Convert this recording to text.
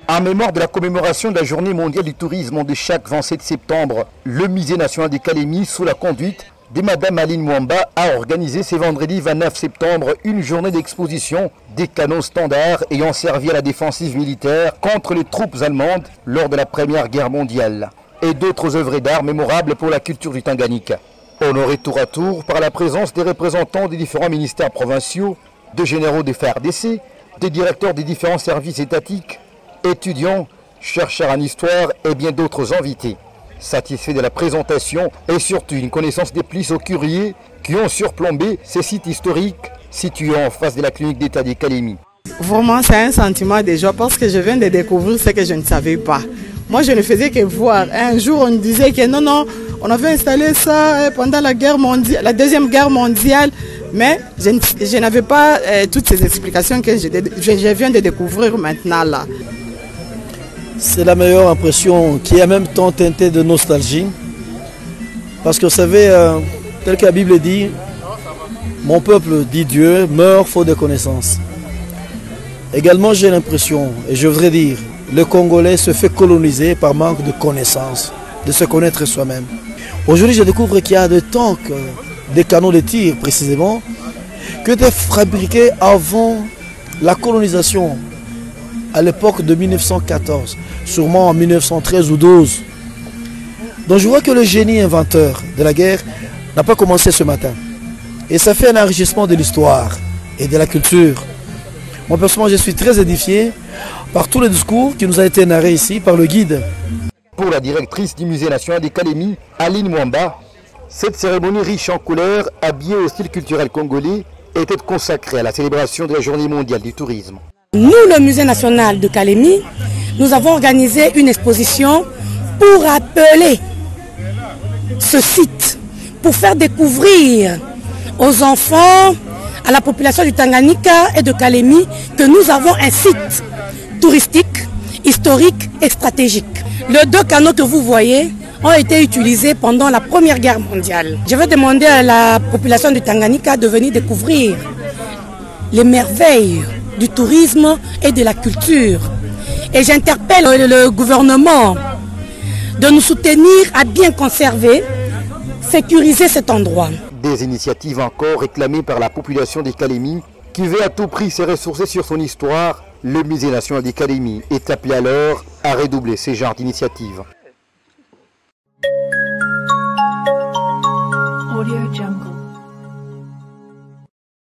En mémoire de la commémoration de la Journée mondiale du tourisme de chaque 27 septembre, le Musée national des Calémie, sous la conduite de Madame Aline Mwamba, a organisé ce vendredi 29 septembre une journée d'exposition des canons standards ayant servi à la défensive militaire contre les troupes allemandes lors de la Première Guerre mondiale et d'autres œuvres d'art mémorables pour la culture du Tanganyika. Honorés tour à tour par la présence des représentants des différents ministères provinciaux, de généraux des FARDC, des directeurs des différents services étatiques, étudiants, chercheurs en histoire et bien d'autres invités. Satisfait de la présentation et surtout une connaissance des plus aux curieux qui ont surplombé ces sites historiques situés en face de la clinique d'État des Calémie. Vraiment, c'est un sentiment de joie parce que je viens de découvrir ce que je ne savais pas. Moi, je ne faisais que voir. Un jour, on disait que non, on avait installé ça pendant la Deuxième Guerre mondiale, mais je n'avais pas toutes ces explications que je viens de découvrir maintenant là. C'est la meilleure impression qui est en même temps teintée de nostalgie. Parce que vous savez, tel que la Bible dit, mon peuple, dit Dieu, meurt faute de connaissances. Également, j'ai l'impression, et je voudrais dire, le Congolais se fait coloniser par manque de connaissances, de se connaître soi-même. Aujourd'hui, je découvre qu'il y a des tanks, des canons de tir précisément, qui étaient fabriqués avant la colonisation, à l'époque de 1914, sûrement en 1913 ou 12. Donc je vois que le génie inventeur de la guerre n'a pas commencé ce matin. Et ça fait un enrichissement de l'histoire et de la culture. Moi personnellement, je suis très édifié par tous les discours qui nous ont été narrés ici par le guide. Pour la directrice du Musée national des Calémie, Aline Mwamba, cette cérémonie riche en couleurs, habillée au style culturel congolais, était consacrée à la célébration de la Journée mondiale du tourisme. Nous, le Musée national de Calémie, nous avons organisé une exposition pour rappeler ce site, pour faire découvrir aux enfants, à la population du Tanganyika et de Calémie, que nous avons un site touristique, historique et stratégique. Les deux canaux que vous voyez ont été utilisés pendant la Première Guerre mondiale. Je vais demander à la population du Tanganyika de venir découvrir les merveilles du tourisme et de la culture. Et j'interpelle le gouvernement de nous soutenir à bien conserver, sécuriser cet endroit. Des initiatives encore réclamées par la population des Calémie qui veut à tout prix se ressourcer sur son histoire. Le Musée national des Calémie est appelé alors à redoubler ces genres d'initiatives.